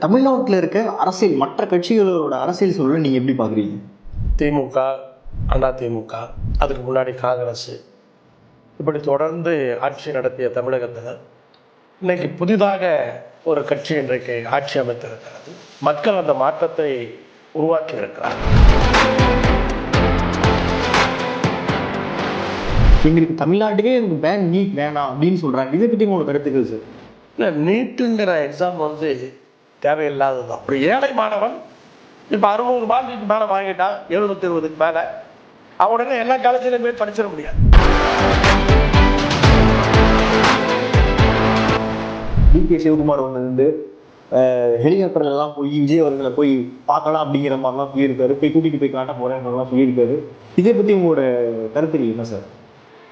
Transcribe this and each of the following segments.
தமிழ்நாட்டில் இருக்க அரசியல் மற்ற கட்சிகளோட அரசியல் சூழலை நீங்கள் எப்படி பார்க்குறீங்க? திமுக, அதிமுக, அதுக்கு முன்னாடி காங்கிரஸ், இப்படி தொடர்ந்து ஆட்சி நடத்திய தமிழகத்தில் இன்னைக்கு புதிதாக ஒரு கட்சி இன்றைக்கு ஆட்சி அமைத்திருக்கிறது. மக்கள் அந்த மாற்றத்தை உருவாக்கி இருக்கிறார். எங்களுக்கு தமிழ்நாட்டுக்கே பேன் நீட் வேணாம் அப்படின்னு சொல்கிறாங்க. இதை பற்றி உங்களோட கருத்துக்கள் சார்? இல்லை, நீட்டுங்கிற எக்ஸாம் தேவையில்லாததான். ஒரு ஏழை மாணவன் இப்போ 60 மார்க்குக்கு மேலே வாங்கிட்டான், 720க்கு மேலே, அவனுடனே எல்லா காலேஜிலையும் போய் படிச்சிட முடியாது. டிகே சிவகுமார் வந்து ஹெலிகாப்டர்லாம் போய் விஜய் அவர்களை போய் பார்க்கலாம் அப்படிங்கிற மாதிரிலாம் சொல்லியிருக்காரு. போய் கூட்டிகிட்டு போய் காட்ட போகிறேன் சொல்லியிருக்காரு. இதை பற்றி உங்களோட கருத்து என்ன சார்?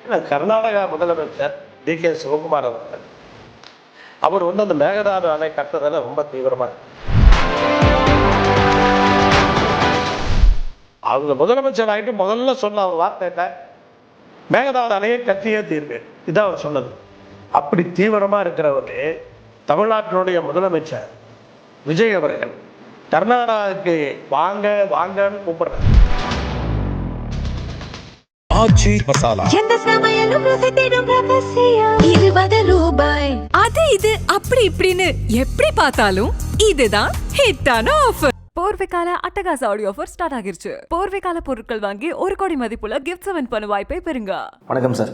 இல்லை, கர்நாடகா முதலமைச்சர் டிகே சிவகுமார் அவர் அந்த மேகதாது அணை கட்டுறதுல ரொம்ப தீவிரமாக அவங்க முதலமைச்சர் ஆகிட்டு முதல்ல சொன்ன வார்த்தை என்ன? மேகதாது அணையை கட்டியே தீர்வேன், இதான் அவர் சொன்னது. அப்படி தீவிரமாக இருக்கிறவரு தமிழ்நாட்டினுடைய முதலமைச்சர் விஜய் அவர்கள் கர்நாடகாவுக்கு வாங்க வாங்கன்னு கூப்பிடுறாரு. அது இது அப்படி இப்படின்னு எப்படி பார்த்தாலும் இதுதான் ஹிட்டான ஆஃபர். போர்வைக்கால அட்டகாச ஆடியோ ஆஃபர் ஸ்டார்ட் ஆகிருச்சு. போர்வைக்கால பொருட்கள் வாங்கி 1 கோடி மதிப்புள்ள கிஃப்ட் வின் பண்ண வாய்ப்பை பெறுங்க. வணக்கம் சார்.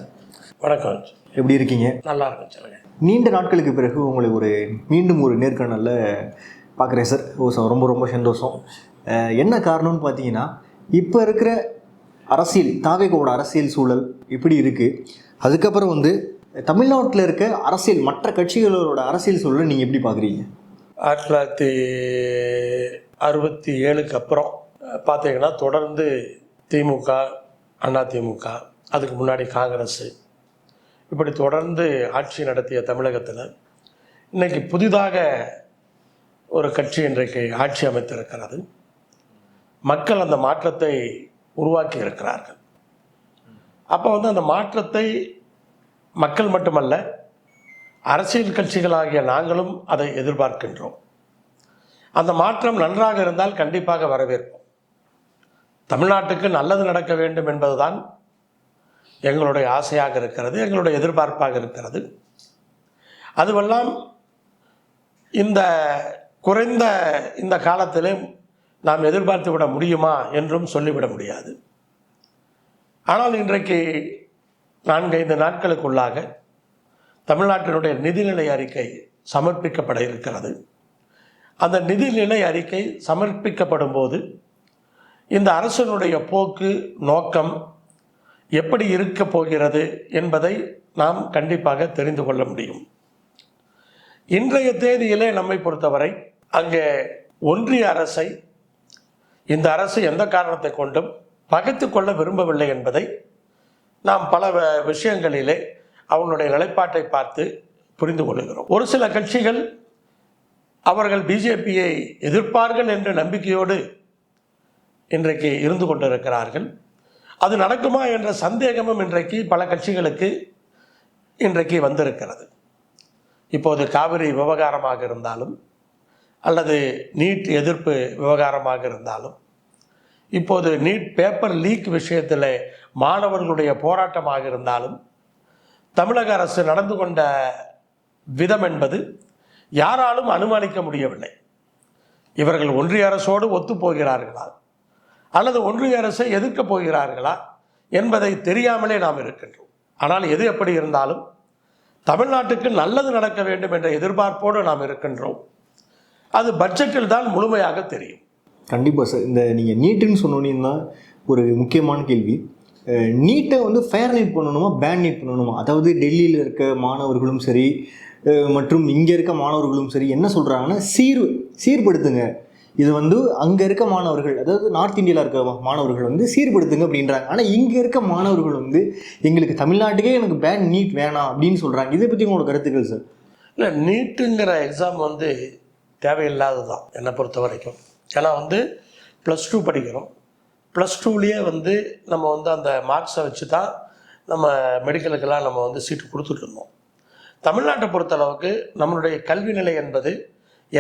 வணக்கம். எப்படி இருக்கீங்க? நல்லா இருக்கும் சார். நீண்ட நாட்களுக்கு பிறகு உங்களை மீண்டும் ஒரு நேர்காணலில் பார்க்குறேன் சார். ரொம்ப ரொம்ப சந்தோஷம். என்ன காரணம்னு பார்த்தீங்கன்னா, இப்போ இருக்கிற அரசியல் தாவேகோட அரசியல் சூழல் எப்படி இருக்குது, அதுக்கப்புறம் தமிழ்நாட்டில் இருக்க அரசியல் மற்ற கட்சிகளோட அரசியல் சூழலை நீங்கள் எப்படி பார்க்குறீங்க? 1967க்கு அப்புறம் பார்த்தீங்கன்னா தொடர்ந்து திமுக, அதிமுக, அதுக்கு முன்னாடி காங்கிரஸ், இப்படி தொடர்ந்து ஆட்சி நடத்திய தமிழகத்தில் இன்னைக்கு புதிதாக ஒரு கட்சி இன்றைக்கு ஆட்சி அமைத்திருக்கிறது. மக்கள் அந்த மாற்றத்தை உருவாக்கி இருக்கிறார்கள். அப்போ அந்த மாற்றத்தை மக்கள் மட்டுமல்ல, அரசியல் கட்சிகளாகிய நாங்களும் அதை எதிர்பார்க்கின்றோம். அந்த மாற்றம் நன்றாக இருந்தால் கண்டிப்பாக வரவேற்போம். தமிழ்நாட்டுக்கு நல்லது நடக்க வேண்டும் என்பதுதான் எங்களுடைய ஆசையாக இருக்கிறது, எங்களுடைய எதிர்பார்ப்பாக இருக்கிறது. அதுவெல்லாம் இந்த குறைந்த இந்த காலத்திலே நாம் எதிர்பார்த்து விட முடியுமா என்றும் சொல்லிவிட முடியாது. ஆனால் இன்றைக்கு 4-5 நாட்களுக்குள்ளாக தமிழ்நாட்டினுடைய நிதிநிலை அறிக்கை சமர்ப்பிக்கப்பட இருக்கிறது. அந்த நிதிநிலை அறிக்கை சமர்ப்பிக்கப்படும் போது இந்த அரசினுடைய போக்கு நோக்கம் எப்படி இருக்க போகிறது என்பதை நாம் கண்டிப்பாக தெரிந்து கொள்ள முடியும். இன்றைய தேதியிலே நம்மை பொறுத்தவரை அங்கே ஒன்றிய அரசை இந்த அரசு எந்த காரணத்தை கொண்டும் பகைத்து கொள்ள விரும்பவில்லை என்பதை நாம் பல விஷயங்களிலே அவங்களுடைய நிலைப்பாட்டை பார்த்து புரிந்து கொள்கிறோம். ஒரு சில கட்சிகள் அவர்கள் பிஜேபியை எதிர்ப்பார்கள் என்ற நம்பிக்கையோடு இன்றைக்கு இருந்து கொண்டிருக்கிறார்கள். அது நடக்குமா என்ற சந்தேகமும் இன்றைக்கு பல கட்சிகளுக்கு இன்றைக்கு வந்திருக்கிறது. இப்போது காவிரி விவகாரமாக இருந்தாலும், அல்லது நீட் எதிர்ப்பு விவகாரமாக இருந்தாலும், இப்போது நீட் பேப்பர் லீக் விஷயத்தில் மாணவர்களுடைய போராட்டமாக இருந்தாலும், தமிழக அரசு நடந்து கொண்ட விதம் என்பது யாராலும் அனுமானிக்க முடியவில்லை. இவர்கள் ஒன்றிய அரசோடு ஒத்துப்போகிறார்களா அல்லது ஒன்றிய அரசை எதிர்க்கப் போகிறார்களா என்பதை தெரியாமலே நாம் இருக்கின்றோம். ஆனால் எது எப்படி இருந்தாலும் தமிழ்நாட்டுக்கு நல்லது நடக்க வேண்டும் என்ற எதிர்பார்ப்போடு நாம் இருக்கின்றோம். அது பட்ஜெட்டில் தான் முழுமையாக தெரியும். கண்டிப்பாக சார். நீங்கள் நீட்டுன்னு சொன்னோன்னா ஒரு முக்கியமான கேள்வி. நீட்டை ஃபேர் நீட் பண்ணணுமா, பேன் நீட் பண்ணணுமா? அதாவது டெல்லியில் இருக்க மாணவர்களும் சரி மற்றும் இங்கே இருக்க மாணவர்களும் சரி என்ன சொல்கிறாங்கன்னா, சீர்படுத்துங்க, இது அங்கே இருக்க மாணவர்கள், அதாவது நார்த் இந்தியாவில் இருக்க மாணவர்கள் சீர்படுத்துங்க அப்படின்றாங்க. ஆனால் இங்கே இருக்க மாணவர்கள் எங்களுக்கு தமிழ்நாட்டுக்கே எனக்கு பேன் நீட் வேணாம் அப்படின்னு சொல்கிறாங்க. இதை பற்றி உங்களோட கருத்துக்கள் சார்? இல்லை, நீட்டுங்கிற எக்ஸாம் தேவையில்லாததான் என்னை பொறுத்த வரைக்கும். ஏன்னா +2 படிக்கிறோம். +2லேயே நம்ம அந்த மார்க்ஸை வச்சு தான் நம்ம மெடிக்கலுக்கெல்லாம் நம்ம சீட்டு கொடுத்துட்டு இருந்தோம். தமிழ்நாட்டை பொறுத்தளவுக்கு நம்மளுடைய கல்வி நிலை என்பது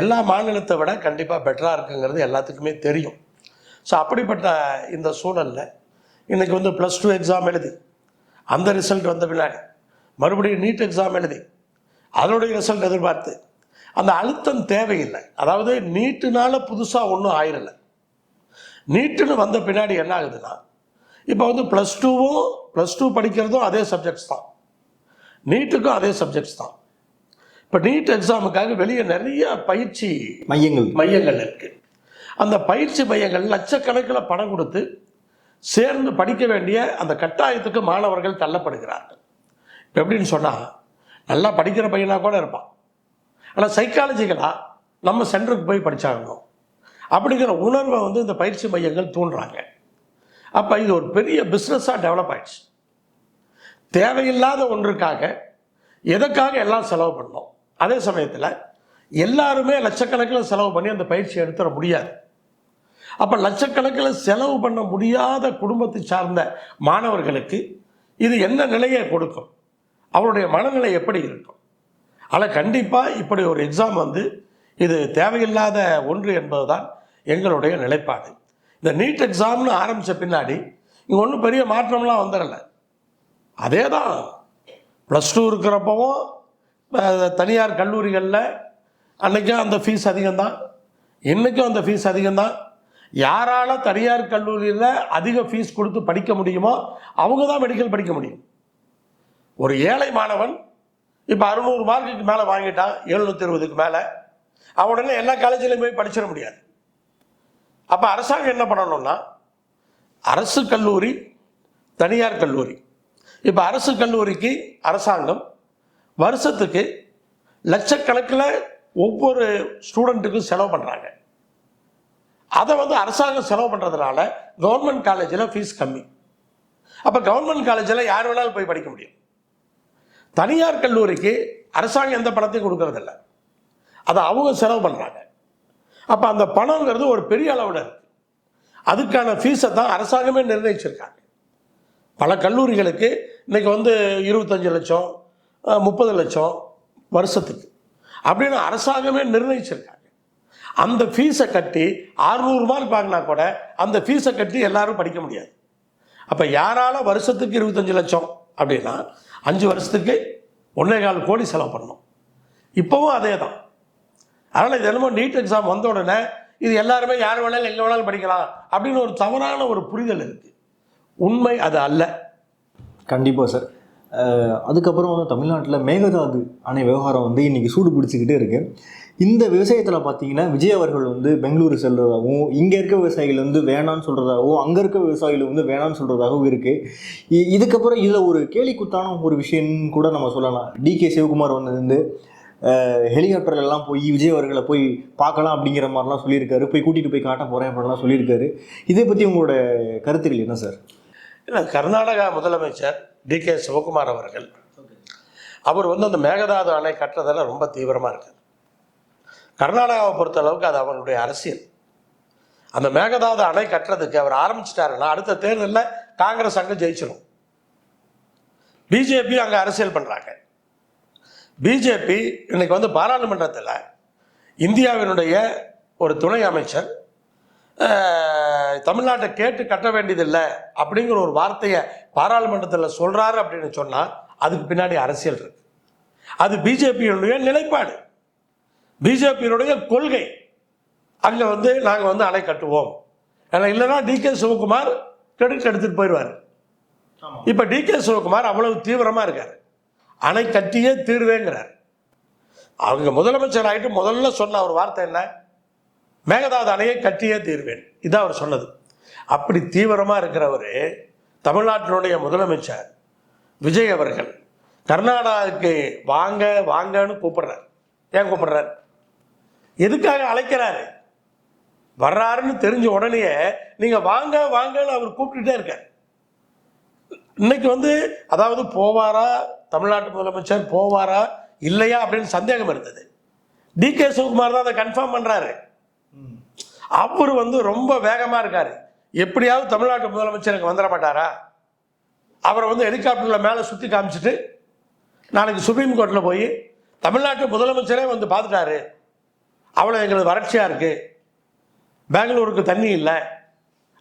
எல்லா மாநிலத்தை விட கண்டிப்பாக பெட்டராக இருக்குங்கிறது எல்லாத்துக்குமே தெரியும். ஸோ அப்படிப்பட்ட இந்த சூழலில் இன்றைக்கி வந்து +2 எக்ஸாம் எழுதி அந்த ரிசல்ட் வந்த பின்னாடி மறுபடியும் நீட் எக்ஸாம் எழுதி அதனுடைய ரிசல்ட் எதிர்பார்த்து அந்த அழுத்தம் தேவையில்லை. அதாவது நீட்டுனால புதுசாக ஒன்றும் ஆயிரலை. நீட்டுன்னு வந்த பின்னாடி என்ன ஆகுதுன்னா, இப்போ வந்து +2 படிக்கிறதும் அதே சப்ஜெக்ட்ஸ் தான், நீட்டுக்கும் அதே சப்ஜெக்ட்ஸ் தான். இப்போ நீட் எக்ஸாமுக்காக வெளியே நிறைய பயிற்சி மையங்கள் இருக்குது. அந்த பயிற்சி மையங்கள் லட்சக்கணக்கில் பணம் கொடுத்து சேர்ந்து படிக்க வேண்டிய அந்த கட்டாயத்துக்கு மாணவர்கள் தள்ளப்படுகிறார்கள். இப்போ எப்படின்னு சொன்னால், நல்லா படிக்கிற பையனாக கூட இருப்பான், ஆனால் சைக்காலஜிக்கலாக நம்ம சென்டருக்கு போய் படித்தாகணும் அப்படிங்கிற உணர்வை வந்து இந்த பயிற்சி மையங்கள் தூண்டுறாங்க. அப்போ இது ஒரு பெரிய பிஸ்னஸாக டெவலப் ஆயிடுச்சு. தேவையில்லாத ஒன்றுக்காக எதுக்காக எல்லாம் செலவு பண்ணோம். அதே சமயத்தில் எல்லாருமே லட்சக்கணக்கில் செலவு பண்ணி அந்த பயிற்சி எடுத்துட முடியாது. அப்போ லட்சக்கணக்கில் செலவு பண்ண முடியாத குடும்பத்தை சார்ந்த மாணவர்களுக்கு இது என்ன நிலையை கொடுக்கும், அவருடைய மனநிலை எப்படி இருக்கும்? ஆனால் கண்டிப்பாக இப்படி ஒரு எக்ஸாம் வந்து இது தேவையில்லாத ஒன்று என்பது தான் எங்களுடைய நிலைப்பாடு. இந்த நீட் எக்ஸாம்னு ஆரம்பித்த பின்னாடி இங்கே ஒன்றும் பெரிய மாற்றம்லாம் வந்துடலை. அதே தான் +2 இருக்கிறப்பவும் தனியார் கல்லூரிகளில் அன்றைக்கும் அந்த ஃபீஸ் அதிகம்தான், இன்றைக்கும் அந்த ஃபீஸ் அதிகம்தான். யாரால் தனியார் கல்லூரியில் அதிக ஃபீஸ் கொடுத்து படிக்க முடியுமோ அவங்க தான் மெடிக்கல் படிக்க முடியும். ஒரு ஏழை மாணவன் இப்போ 600 மார்க்குக்கு மேலே வாங்கிட்டான், 720க்கு மேலே, அவனுடனே எல்லா காலேஜிலையும் போய் படிச்சிட முடியாது. அப்போ அரசாங்கம் என்ன பண்ணணும்னா, அரசு கல்லூரி தனியார் கல்லூரி, இப்போ அரசு கல்லூரிக்கு அரசாங்கம் வருஷத்துக்கு லட்சக்கணக்கில் ஒவ்வொரு ஸ்டூடெண்ட்டுக்கும் செலவு பண்ணுறாங்க. அதை வந்து அரசாங்கம் செலவு பண்ணுறதுனால கவர்மெண்ட் காலேஜில் ஃபீஸ் கம்மி. அப்போ கவர்மெண்ட் காலேஜில் யார் வேணாலும் போய் படிக்க முடியும். தனியார் கல்லூரிக்கு அரசாங்கம் எந்த பணத்தையும் கொடுக்கறதில்ல, அதை அவங்க செலவு பண்ணுறாங்க. அப்போ அந்த பணங்கிறது ஒரு பெரிய அளவில் இருக்குது. அதுக்கான ஃபீஸை தான் அரசாங்கமே நிர்ணயிச்சிருக்காங்க. பல கல்லூரிகளுக்கு இன்றைக்கி வந்து 25 லட்சம் 30 லட்சம் வருஷத்துக்கு அப்படின்னு அரசாங்கமே நிர்ணயிச்சிருக்காங்க. அந்த ஃபீஸை கட்டி 600 மார்க் வாங்கினா கூட அந்த ஃபீஸை கட்டி எல்லாரும் படிக்க முடியாது. அப்போ யாரால வருஷத்துக்கு 25 லட்சம் அப்படின்னா 5 வருஷத்துக்கு 1.25 கோடி செலவு பண்ணணும். இப்போவும் அதே தான். அதனால் இது என்னமோ நீட் எக்ஸாம் வந்த உடனே இது எல்லாருமே யார் வேணாலும் எங்கே வேணாலும் படிக்கலாம் அப்படின்னு ஒரு தவறான ஒரு புரிதல் இருக்குது. உண்மை அது அல்ல. கண்டிப்பாக சார். அதுக்கப்புறம் வந்து தமிழ்நாட்டில் மேகதாது அணை விவகாரம் வந்து இன்றைக்கி சூடு பிடிச்சிக்கிட்டே இருக்குது. இந்த விஷயத்தில் பார்த்தீங்கன்னா விஜய் அவர்கள் வந்து பெங்களூரு செல்றதாகவும், இங்கே இருக்க விவசாயிகள் வந்து வேணான்னு சொல்கிறதாகவும், அங்கே இருக்க விவசாயிகள் வந்து வேணான்னு சொல்கிறதாகவும் இருக்குது. இதுக்கப்புறம் இதில் ஒரு கேலிக்குத்தான ஒரு விஷயம்னு கூட நம்ம சொல்லலாம். DK சிவகுமார் வந்து ஹெலிகாப்டர்லாம் போய் விஜய் அவர்களை போய் பார்க்கலாம் அப்படிங்கிற மாதிரிலாம் சொல்லியிருக்காரு, போய் கூட்டிகிட்டு போய் காட்ட போகிறேன் அப்படின்லாம் சொல்லியிருக்காரு. இதை பற்றி உங்களோட கருத்துக்கள் என்ன சார்? இல்லை, கர்நாடகா முதலமைச்சர் DK சிவகுமார் அவர்கள் அவர் வந்து அந்த மேகதாது அணை கட்டுறதில் ரொம்ப தீவிரமாக இருக்கார். கர்நாடகாவை பொறுத்த அளவுக்கு அது அவருடைய அரசியல். அந்த மேகதாது அணை கட்டுறதுக்கு அவர் ஆரம்பிச்சிட்டாருன்னா அடுத்த தேர்தலில் காங்கிரஸ் அங்கே ஜெயிச்சிடும். பிஜேபி அங்கே அரசியல் பண்ணுறாங்க. பிஜேபி இன்னைக்கு வந்து பாராளுமன்றத்தில் இந்தியாவினுடைய ஒரு துணை அமைச்சர் தமிழ்நாட்டை கேட்டு கட்ட வேண்டியதில்லை அப்படிங்கிற ஒரு வார்த்தையை பாராளுமன்றத்தில் சொல்கிறாரு அப்படின்னு சொன்னால் அதுக்கு பின்னாடி அரசியல் இருக்கு. அது பிஜேபியினுடைய நிலைப்பாடு, பிஜேபியினுடைய கொள்கை. அங்கே வந்து நாங்கள் வந்து அணை கட்டுவோம், ஏன்னா இல்லைன்னா DK சிவகுமார் கிரெடிட் எடுத்துகிட்டு போயிடுவார். இப்போ DK சிவகுமார் அவ்வளவு தீவிரமாக இருக்கார், அணை கட்டியே தீர்வேங்கிறார். அவங்க முதலமைச்சர் ஆகிட்டு முதல்ல சொன்ன ஒரு வார்த்தை என்ன? மேகதாது அணையை கட்டியே தீர்வேன். இதான் அவர் சொன்னது. அப்படி தீவிரமாக இருக்கிறவர் தமிழ்நாட்டினுடைய முதலமைச்சர் விஜய் அவர்கள் கர்நாடகாவுக்கு வாங்க வாங்கன்னு கூப்பிடுறார். ஏன் கூப்பிடுறார்? எதுக்காக அழைக்கிறாரு? வர்றாருன்னு தெரிஞ்ச உடனே நீங்கள் வாங்க வாங்கன்னு அவர் கூப்பிட்டுட்டே இருக்கார். இன்னைக்கு வந்து அதாவது போவாரா, தமிழ்நாட்டு முதலமைச்சர் போவாரா இல்லையா அப்படின்னு சந்தேகம் இருந்தது. DK சிவகுமார் தான் அதை கன்ஃபார்ம் பண்ணுறாரு. அவர் வந்து ரொம்ப வேகமாக இருக்கார். எப்படியாவது தமிழ்நாட்டு முதலமைச்சருக்கு வந்துட மாட்டாரா? அவரை வந்து ஹெலிகாப்டரில் மேலே சுற்றி காமிச்சிட்டு நாளைக்கு சுப்ரீம் கோர்ட்டில் போய் தமிழ்நாட்டு முதலமைச்சரே வந்து பார்த்துட்டாரு அவ்வளோ எங்களுக்கு வறட்சியாக இருக்குது, பெங்களூருக்கு தண்ணி இல்லை,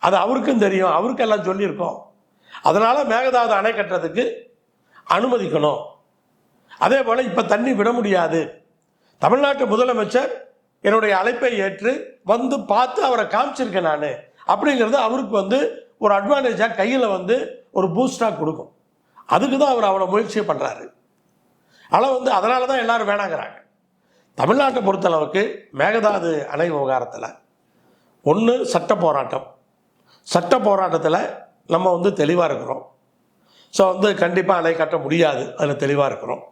அது அவருக்கும் தெரியும், அவருக்கு எல்லாம் சொல்லியிருக்கோம், அதனால் மேகதாது அணை கட்டுறதுக்கு அனுமதிக்கணும். அதே போல் இப்போ தண்ணி விட முடியாது. தமிழ்நாட்டு முதலமைச்சர் என்னுடைய அழைப்பை ஏற்று வந்து பார்த்து அவரை காமிச்சிருக்கேன் நான் அப்படிங்கிறது அவருக்கு வந்து ஒரு அட்வான்டேஜாக கையில் வந்து ஒரு பூஸ்டாக கொடுக்கும். அதுக்கு தான் அவர் அவ்வளோ முயற்சியை பண்ணுறாரு. ஆனால் வந்து அதனால தான் எல்லாரும் வேணாங்கிறாங்க. தமிழ்நாட்டை பொறுத்தளவுக்கு மேகதாது அணை விவகாரத்தில் ஒன்று சட்ட போராட்டம். சட்ட போராட்டத்தில் நம்ம வந்து தெளிவாக இருக்கிறோம். ஸோ வந்து கண்டிப்பாக அணை கட்ட முடியாது, அதில் தெளிவாக இருக்கிறோம்.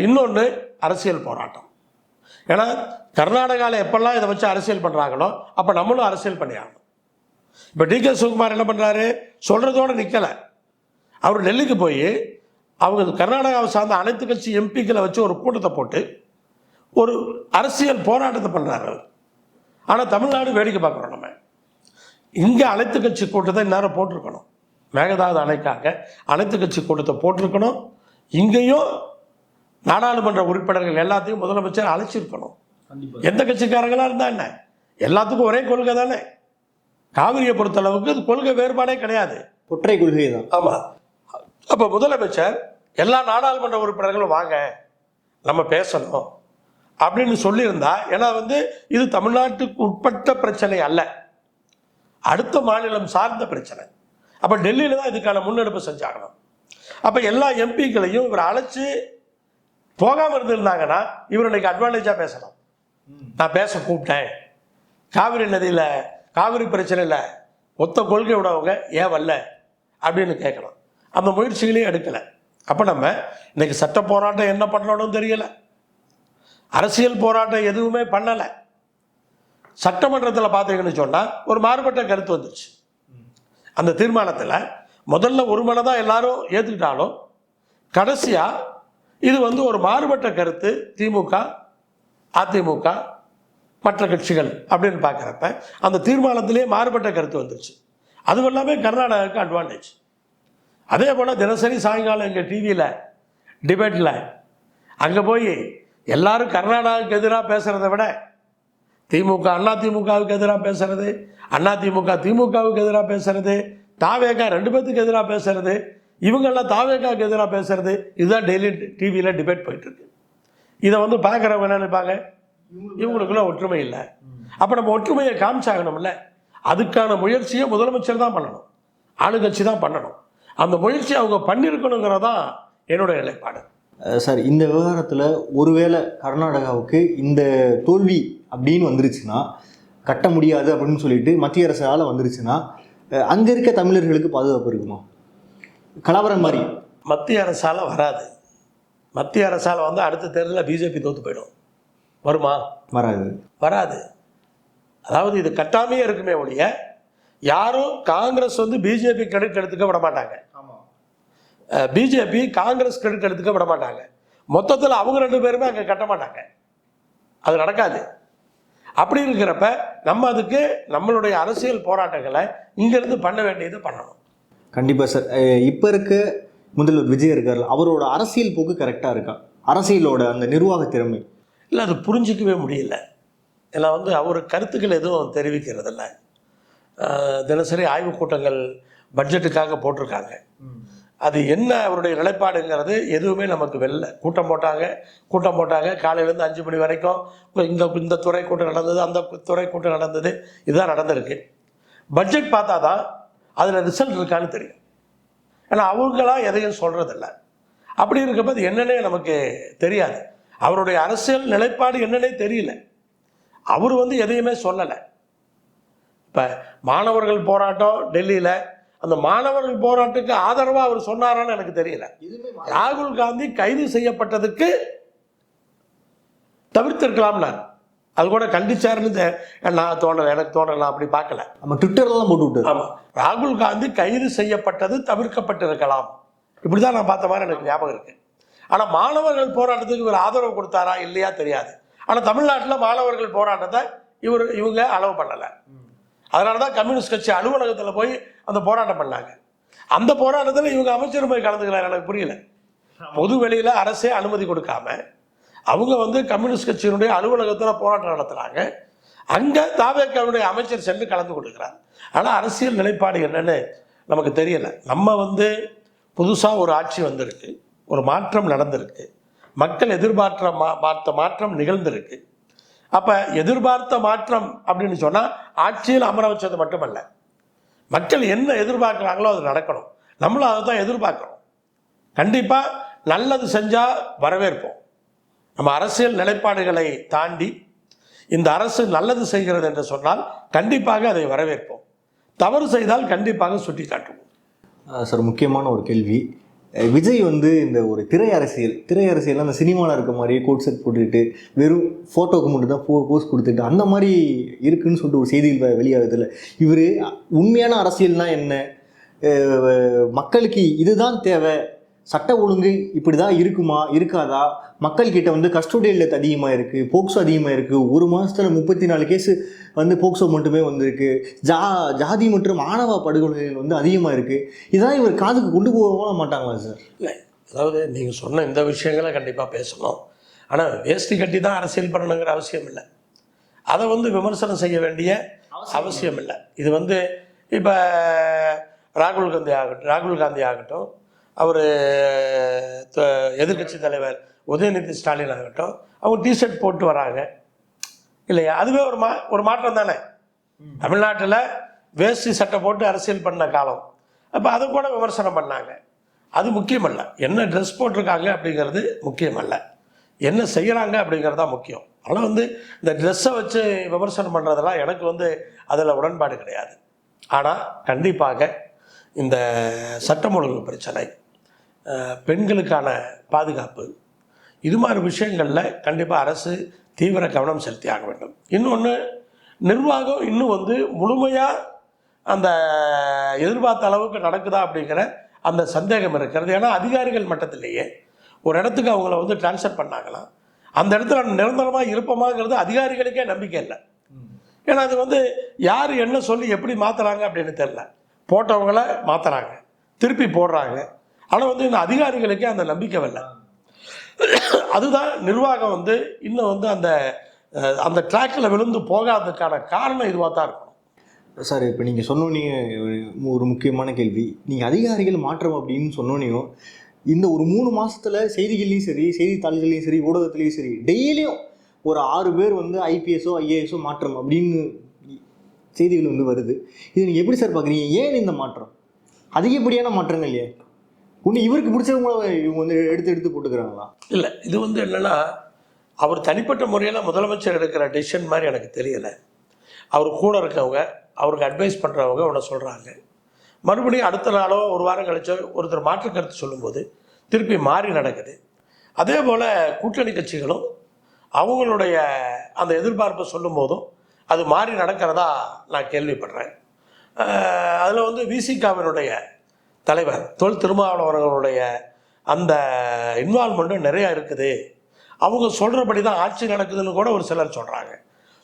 இன்னொன்று அரசியல் போராட்டம். ஏன்னா கர்நாடகாவில் எப்பெல்லாம் இதை வச்சு அரசியல் பண்ணுறாங்களோ அப்போ நம்மளும் அரசியல் பண்ணியாகணும். இப்போ டிகே சிவகுமார் என்ன பண்ணுறாரு, சொல்கிறதோடு நிற்கலை. அவர் டெல்லிக்கு போய் அவங்க கர்நாடகாவை சார்ந்த அனைத்து கட்சி எம்பிக்களை வச்சு ஒரு கூட்டத்தை போட்டு ஒரு அரசியல் போராட்டத்தை பண்ணுறாரு அவர். ஆனால் தமிழ்நாடு வேடிக்கை பார்க்குறோம். நம்ம இங்கே அனைத்து கட்சி கூட்டத்தை இந்நேரம் போட்டிருக்கணும். மேகதாது அணைக்காக அனைத்து கட்சி கூட்டத்தை போட்டிருக்கணும். இங்கேயும் நாடாளுமன்ற உறுப்பினர்கள் எல்லாத்தையும் முதலமைச்சர் அழைச்சிருக்கணும். எந்த கட்சிக்காரங்களாக இருந்தால் என்ன, எல்லாத்துக்கும் ஒரே கொள்கை தானே. காவிரியை பொறுத்தளவுக்கு அது கொள்கை வேறுபாடே கிடையாது, ஒற்றை கொள்கை தான். ஆமாம். அப்போ முதலமைச்சர் எல்லா நாடாளுமன்ற உறுப்பினர்களும் வாங்க நம்ம பேசணும் அப்படின்னு சொல்லியிருந்தா, ஏன்னா வந்து இது தமிழ்நாட்டுக்கு உட்பட்ட பிரச்சனை அல்ல, அடுத்த மாநிலம் சார்ந்த பிரச்சனை. அப்போ டெல்லியில் தான் இதுக்கான முன்னெடுப்பு செஞ்சாகணும். அப்போ எல்லா எம்பிக்களையும் இவர் அழைச்சி போகாமல் இருந்திருந்தாங்கன்னா இவர் இன்னைக்கு அட்வான்டேஜாக பேசலாம். நான் பேச கூப்பிட்டேன், காவிரி நதியில் காவிரி பிரச்சனையில் ஒத்த கொள்கை விடவங்க ஏன் வரல அப்படின்னு கேட்கலாம். அந்த முயற்சிகளையும் எடுக்கலை. அப்போ நம்ம இன்னைக்கு சட்ட போராட்டம் என்ன பண்ணணும்னு தெரியலை, அரசியல் போராட்டம் எதுவுமே பண்ணலை. சட்டமன்றத்தில் பார்த்தீங்கன்னு சொன்னால் ஒரு மாறுபட்ட கருத்து வந்துச்சு. அந்த தீர்மானத்தில் முதல்ல ஒரு மனை தான் எல்லாரும் ஏற்றுக்கிட்டாலும் கடைசியாக இது வந்து ஒரு மாறுபட்ட கருத்து, திமுக அதிமுக மற்ற கட்சிகள் அப்படின்னு பார்க்குறப்ப அந்த தீர்மானத்திலே மாறுபட்ட கருத்து வந்துருச்சு. அது எல்லாமே கர்நாடகாவுக்கு அட்வான்டேஜ். அதே போல் தினசரி சாயங்காலம் எங்கள் டிவியில் டிபேட்டில் அங்கே போய் எல்லாரும் கர்நாடகாவுக்கு எதிராக பேசுகிறத விட திமுக அதிமுகவுக்கு எதிராக பேசுறது, அதிமுக திமுகவுக்கு எதிராக பேசுறது, தாவேகா 2 பேத்துக்கு எதிராக பேசுறது, இவங்கெல்லாம் தாவேகாவுக்கு எதிராக பேசுறது, இதுதான் டெய்லி டிவியில் டிபேட் போயிட்டுருக்கு. இதை வந்து பார்க்குறவங்க என்ன நினைப்பாங்க, இவங்களுக்குள்ள ஒற்றுமை இல்லை. அப்போ நம்ம ஒற்றுமையை காமிச்சாகணும்ல. அதுக்கான முயற்சியை முதலமைச்சர் தான் பண்ணணும், ஆளுங்கட்சி தான் பண்ணணும். அந்த முயற்சி அவங்க பண்ணியிருக்கணுங்கிறதான் என்னுடைய நிலைப்பாடு. சார், இந்த விவகாரத்தில் ஒருவேளை கர்நாடகாவுக்கு இந்த தோல்வி அப்படின்னு வந்துருச்சுன்னா, கட்ட முடியாது அப்படின்னு சொல்லிட்டு மத்திய அரசால் வந்துருச்சுன்னா, அங்கே இருக்க தமிழர்களுக்கு பாதுகாப்பு இருக்குமா? கலவரம் மாதிரி மத்திய அரசால் வராது. மத்திய அரசால் வந்து அடுத்த தேர்தலில் பிஜேபி தோற்று போயிடும். வருமா? வராது. அதாவது இது கட்டாமையே இருக்குமே ஒழிய யாரும் காங்கிரஸ் வந்து பிஜேபி கிரெடிட் எடுத்துக்க விட மாட்டாங்க, பிஜேபி காங்கிரஸ் கிரெடிட் எடுத்துக்க விட மாட்டாங்க. மொத்தத்தில் அவங்க 2 பேருமே அங்கே கட்ட மாட்டாங்க, அது நடக்காது. அப்படி இருக்கிறப்ப நம்ம அதுக்கு நம்மளுடைய அரசியல் போராட்டங்களை இங்கிருந்து பண்ண வேண்டியது பண்ணணும். கண்டிப்பாக சார். இப்போ இருக்க முதல்வர் விஜய் இருக்கார், அவரோட அரசியல் போக்கு கரெக்டாக இருக்கா? அரசியலோட அந்த நிர்வாக திறமை இல்லை, அது புரிஞ்சிக்கவே முடியல. ஏன்னா வந்து அவர் கருத்துக்கள் எதுவும் தெரிவிக்கிறதில்ல. தினசரி ஆய்வு கூட்டங்கள் பட்ஜெட்டுக்காக போட்டிருக்காங்க. அது என்ன அவருடைய நிலைப்பாடுங்கிறது எதுவுமே நமக்கு வெளில. கூட்டம் போட்டாங்க காலையிலேருந்து 5 மணி வரைக்கும். இந்த துறை கூட்டம் நடந்தது, அந்த துறை கூட்டம் நடந்தது, இதுதான் நடந்திருக்கு. பட்ஜெட் பார்த்தா தான் அதில் ரிசல்ட் இருக்கான்னு தெரியும். ஏன்னா அவங்களாம் எதையும் சொல்கிறதில்ல. அப்படி இருக்கப்போ அது என்னன்னே நமக்கு தெரியாது. அவருடைய அரசியல் நிலைப்பாடு என்னன்னே தெரியல. அவர் வந்து எதையுமே சொல்லலை. இப்போ மாணவர்கள் போராட்டம் டெல்லியில், அந்த மாணவர்கள் போராட்டத்துக்கு ஆதரவாக அவர் சொன்னாரான்னு எனக்கு தெரியல. ராகுல் காந்தி கைது செய்யப்பட்டதுக்கு தவிர்த்திருக்கலாம்னார். அது கூட கண்டிச்சாருன்னு நான் தோணலை, எனக்கு தோணலாம், அப்படி பார்க்கல. நம்ம ட்விட்டர்லாம் போட்டு விட்டு. ஆமாம், ராகுல் காந்தி கைது செய்யப்பட்டது தவிர்க்கப்பட்டிருக்கலாம், இப்படி தான் நான் பார்த்த மாதிரி எனக்கு ஞாபகம் இருக்கு. ஆனால் மாணவர்கள் போராட்டத்துக்கு இவர் ஆதரவு கொடுத்தாரா இல்லையா தெரியாது. ஆனால் தமிழ்நாட்டில் மாணவர்கள் போராட்டத்தை இவங்க அலோவ் பண்ணலை. அதனால தான் கம்யூனிஸ்ட் கட்சி அலுவலகத்தில் போய் அந்த போராட்டம் பண்ணாங்க. அந்த போராட்டத்தில் இவங்க அமைச்சர் போய் கலந்துக்கிறார். எனக்கு புரியல. பொது வெளியில் அரசே அனுமதி கொடுக்காம அவங்க வந்து கம்யூனிஸ்ட் கட்சியினுடைய அலுவலகத்தில் போராட்டம் நடத்துகிறாங்க. அங்கே தாவேக்காவுடைய அமைச்சர் சென்று கலந்து கொண்டிருக்கிறார். ஆனால் அரசியல் நிலைப்பாடு என்னன்னு நமக்கு தெரியலை. நம்ம வந்து புதுசாக ஒரு ஆட்சி வந்திருக்கு, ஒரு மாற்றம் நடந்திருக்கு, மக்கள் எதிர்பார்த்த மாற்றம் நிகழ்ந்திருக்கு. அப்போ எதிர்பார்த்த மாற்றம் அப்படின்னு சொன்னால் ஆட்சியில் அமர வச்சது மட்டுமல்ல, மக்கள் என்ன எதிர்பார்க்குறாங்களோ அது நடக்கணும். நம்மளும் அதை தான் எதிர்பார்க்குறோம். கண்டிப்பாக நல்லது செஞ்சால் வரவேற்போம். நம்ம அரசியல் நிலைப்பாடுகளை தாண்டி இந்த அரசு நல்லது செய்கிறது என்று சொன்னால் கண்டிப்பாக அதை வரவேற்போம். தவறு செய்தால் கண்டிப்பாக சுட்டி காட்டுவோம். சார், முக்கியமான ஒரு கேள்வி. விஜய் வந்து இந்த ஒரு திரை அரசியல் அந்த சினிமாவில் இருக்க மாதிரி கோட் செட் போட்டுக்கிட்டு வெறும் ஃபோட்டோக்கு மட்டும் தான் போஸ்ட் கொடுத்துட்டு அந்த மாதிரி இருக்குன்னு சொல்லிட்டு ஒரு செய்திகள் வெளியாகுதில்ல. இவர் உண்மையான அரசியல்னால் என்ன, மக்களுக்கு இதுதான் தேவை, சட்ட ஒழுங்கு இப்படி தான் இருக்குமா இருக்காதா, மக்கள்கிட்ட வந்து கஸ்டோடியல் டெத் அதிகமாக இருக்குது, போக்சோ அதிகமாக இருக்குது, ஒரு மாதத்தில் 34 கேஸு வந்து போக்சோ மட்டுமே வந்திருக்கு, ஜாதி மற்றும் ஆணவ படுகொலைகள் வந்து அதிகமாக இருக்குது. இதான் இவர் காதுக்கு கொண்டு போக மாட்டாங்களா சார்? இல்லை, அதாவது நீங்கள் சொன்ன இந்த விஷயங்களை கண்டிப்பாக பேசணும். ஆனால் வேஷ்டி கட்டி தான் அரசியல் பண்ணணுங்கிற அவசியம் இல்லை. அதை வந்து விமர்சனம் செய்ய வேண்டிய அவசியம் இல்லை. இது வந்து இப்போ ராகுல் காந்தி ஆகட்டும், அவர் எதிர்கட்சி தலைவர் உதயநிதி ஸ்டாலின் ஆகட்டும், அவங்க டிஷர்ட் போட்டு வராங்க இல்லையா? அதுவே ஒரு மாற்றம் தானே. தமிழ்நாட்டில் வேஷ்டி சட்டை போட்டு அரசியல் பண்ண காலம். அப்போ அதை கூட விமர்சனம் பண்ணாங்க. அது முக்கியமல்ல. என்ன ட்ரெஸ் போட்டிருக்காங்க அப்படிங்கிறது முக்கியமல்ல, என்ன செய்கிறாங்க அப்படிங்கிறது தான் முக்கியம். ஆனால் வந்து இந்த ட்ரெஸ்ஸை வச்சு விமர்சனம் பண்ணுறதெல்லாம் எனக்கு வந்து அதில் உடன்பாடு கிடையாது. ஆனால் கண்டிப்பாக இந்த சட்டம் ஒழுங்கு பிரச்சனை, பெண்களுக்கான பாதுகாப்பு, இது மாதிரி விஷயங்களில் கண்டிப்பாக அரசு தீவிர கவனம் செலுத்தி ஆக வேண்டும். இன்னொன்று, நிர்வாகம் இன்னும் வந்து முழுமையாக அந்த எதிர்பார்த்த அளவுக்கு நடக்குதா அப்படிங்கிற அந்த சந்தேகம் இருக்கிறது. ஏன்னா அதிகாரிகள் மட்டத்திலேயே ஒரு இடத்துக்கு அவங்கள வந்து டிரான்ஸ்ஃபர் பண்ணாங்களாம், அந்த இடத்துல நிரந்தரமாக இருப்போமாங்கிறது அதிகாரிகளுக்கே நம்பிக்கை இல்லை. ஏன்னா அது வந்து யார் என்ன சொல்லி எப்படி மாற்றுறாங்க அப்படின்னு தெரியல. போட்டவங்கள மாற்றுறாங்க, திருப்பி போடுறாங்க. ஆனால் வந்து இந்த அதிகாரிகளுக்கே அந்த நம்பிக்கை இல்லை. அதுதான் நிர்வாகம் வந்து இன்னும் வந்து அந்த ட்ராக்கில் விழுந்து போகாததுக்கான காரணம் இதுவாக தான் இருக்கணும். சார், இப்போ நீங்கள் சொன்னோன்னே ஒரு முக்கியமான கேள்வி. நீங்கள் அதிகாரிகள் மாற்றம் அப்படின்னு சொன்னோன்னையும் இந்த ஒரு 3 மாதத்தில் செய்திகள்லையும் சரி, செய்தித்தாள்கள்லையும் சரி, ஊடகத்துலேயும் சரி, டெய்லியும் ஒரு 6 பேர் வந்து ஐபிஎஸ்ஓ ஐஏஎஸோ மாற்றம் அப்படின்னு செய்திகள் வந்து வருது. இது நீங்கள் எப்படி சார் பார்க்குறீங்க? ஏன் இந்த மாற்றம்? அதிகப்படியான மாற்றங்கள் இல்லையா? ஒன்று இவருக்கு பிடிச்சவங்கள இவங்க வந்து எடுத்து போட்டுக்கிறாங்களா? இல்லை, இது வந்து என்னென்னா, அவர் தனிப்பட்ட முறையில் முதலமைச்சர் எடுக்கிற டெசிஷன் மாதிரி எனக்கு தெரியலை. அவர் கூட இருக்கவங்க, அவருக்கு அட்வைஸ் பண்ணுறவங்க ஒன்று சொல்கிறாங்க, மறுபடியும் அடுத்த நாளோ ஒரு வாரம் கழிச்சோ ஒருத்தர் மாற்று கருத்து சொல்லும்போது திருப்பி மாறி நடக்குது. அதே போல் கூட்டணி கட்சிகளும் அவங்களுடைய அந்த எதிர்பார்ப்பை சொல்லும் போதும் அது மாறி நடக்கிறதா நான் கேள்விப்படுறேன். அதில் வந்து விசிகாவினுடைய தலைவர் தொல் திருமாவளவர்களுடைய அந்த இன்வால்மெண்ட்டும் நிறையா இருக்குது. அவங்க சொல்கிறபடி தான் ஆட்சி நடக்குதுன்னு கூட ஒரு சிலர் சொல்கிறாங்க.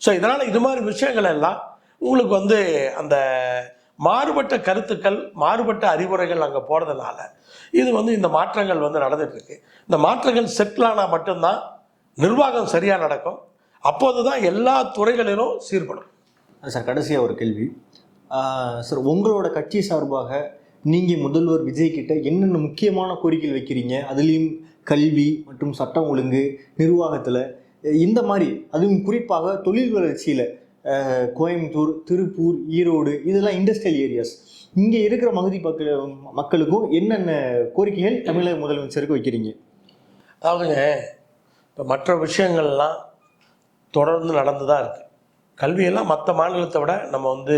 ஸோ இதனால் இது மாதிரி விஷயங்கள் எல்லாம் உங்களுக்கு வந்து அந்த மாறுபட்ட கருத்துக்கள், மாறுபட்ட அறிவுரைகள் அங்கே போகிறதுனால இது வந்து இந்த மாற்றங்கள் வந்து நடந்துகிட்ருக்கு. இந்த மாற்றங்கள் செட்டிலானால் மட்டும்தான் நிர்வாகம் சரியாக நடக்கும். அப்போது தான் எல்லா துறைகளிலும் சீர்படும். சார், கடைசியாக ஒரு கேள்வி. சார், உங்களோட கட்சி சார்பாக நீங்கள் முதல்வர் விஜய் கிட்ட என்னென்ன முக்கியமான கோரிக்கைகள் வைக்கிறீங்க? அதுலேயும் கல்வி மற்றும் சட்டம் ஒழுங்கு, நிர்வாகத்தில் இந்த மாதிரி, அதுவும் குறிப்பாக தொழில் வளர்ச்சியில் கோயம்புத்தூர், திருப்பூர், ஈரோடு இதெல்லாம் இண்டஸ்ட்ரியல் ஏரியாஸ், இங்கே இருக்கிற மக்களுக்கும் என்னென்ன கோரிக்கைகள் தமிழக முதலமைச்சருக்கு வைக்கிறீங்க? அதாவதுங்க, இப்போ மற்ற விஷயங்கள்லாம் தொடர்ந்து நடந்து தான் இருக்குது. கல்வியெல்லாம் மற்ற மாநிலத்தை விட நம்ம வந்து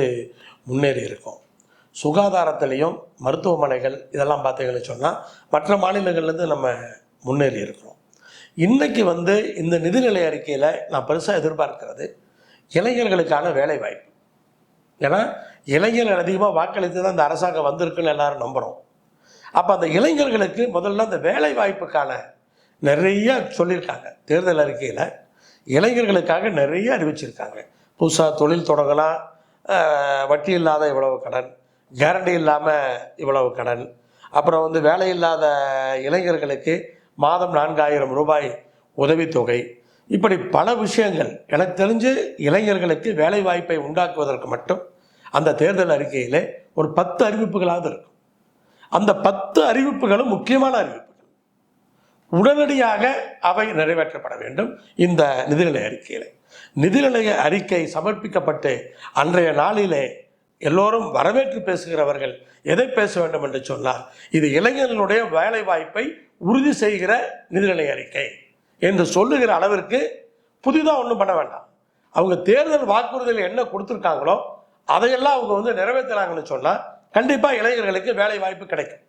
முன்னேறி இருக்கோம். சுகாதாரத்திலையும் மருத்துவமனைகள் இதெல்லாம் பார்த்தீங்கன்னு சொன்னால் மற்ற மாநிலங்கள்லேருந்து நம்ம முன்னேறி இருக்கிறோம். இன்றைக்கி வந்து இந்த நிதிநிலை அறிக்கையில் நான் பெருசாக எதிர்பார்க்கிறது இளைஞர்களுக்கான வேலை வாய்ப்பு. ஏன்னா இளைஞர்கள் அதிகமாக வாக்களித்து தான் இந்த அரசாங்கம் வந்திருக்குன்னு எல்லாரும் நம்புகிறோம். அப்போ அந்த இளைஞர்களுக்கு முதல்ல அந்த வேலை வாய்ப்புக்கான நிறைய சொல்லியிருக்காங்க. தேர்தல் அறிக்கையில் இளைஞர்களுக்காக நிறைய அறிவிச்சிருக்காங்க. புதுசாக தொழில் தொடங்கலாம், வட்டி இல்லாத இவ்வளவு கடன், கேரண்டி இல்லாமல் இவ்வளவு கடன், அப்புறம் வந்து வேலை இல்லாத இளைஞர்களுக்கு மாதம் 4000 ரூபாய் உதவித்தொகை, இப்படி பல விஷயங்கள் எனக்கு தெரிஞ்சு இளைஞர்களுக்கு வேலை வாய்ப்பை உண்டாக்குவதற்கு மட்டும் அந்த தேர்தல் அறிக்கையிலே ஒரு 10 அறிவிப்புகளாவது இருக்கும். அந்த 10 அறிவிப்புகளும் முக்கியமான அறிவிப்புகள். உடனடியாக அவை நிறைவேற்றப்பட வேண்டும். இந்த நிதிநிலை அறிக்கையில் நிதிநிலை அறிக்கை சமர்ப்பிக்கப்பட்டு அன்றைய நாளிலே எல்லோரும் வரவேற்று பேசுகிறவர்கள் எதை பேச வேண்டும் என்று சொன்னால், இது இளைஞர்களுடைய வேலை வாய்ப்பை உறுதி செய்கிற நிதிநிலை அறிக்கை என்று சொல்லுகிற அளவிற்கு புதிதாக ஒன்றும் பண்ண வேண்டாம். அவங்க தேர்தல் வாக்குறுதியில் என்ன கொடுத்துருக்காங்களோ அதையெல்லாம் அவங்க நிறைவேற்றுறாங்கன்னு சொன்னால் கண்டிப்பாக இளைஞர்களுக்கு வேலை வாய்ப்பு கிடைக்கும்.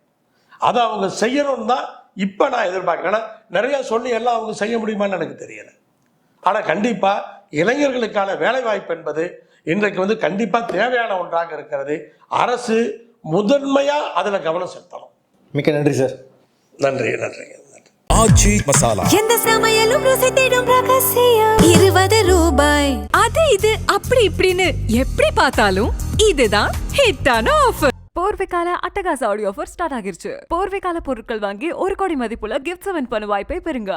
அதை அவங்க செய்யணும்னு தான் இப்போ நான் எதிர்பார்க்கிறேன். ஏன்னா நிறைய சொல்லி எல்லாம் அவங்க செய்ய முடியுமான்னு எனக்கு தெரியலை. ஆனால் கண்டிப்பாக இளைஞர்களுக்கான வேலை வாய்ப்பு என்பது இன்றைக்கு கண்டிப்பாக தேவையான ஒன்றாக இருக்கிறது. அரசு முதன்மையாக அதில் கவனம் செலுத்தணும். மிக்க நன்றி சார். நன்றி நன்றி. ஆச்சி மசாலா, எந்த சமையலும் ருசி தேடும் ரகசியம் 20 ரூபாய். அது இது அப்படி இப்படின்னு எப்படி பார்த்தாலும் இதுதான் ஹிட்டான ஆஃபர். போர்வைக்கால அட்டகாச ஆடியோ ஆஃபர் ஸ்டார்ட் ஆகிருச்சு. போர்வைக்கால பொருட்கள் வாங்கி 1 கோடி மதிப்புள்ள கிஃப்ட்ஸ் வின் பண்ண வாய்ப்பை பெறுங்க.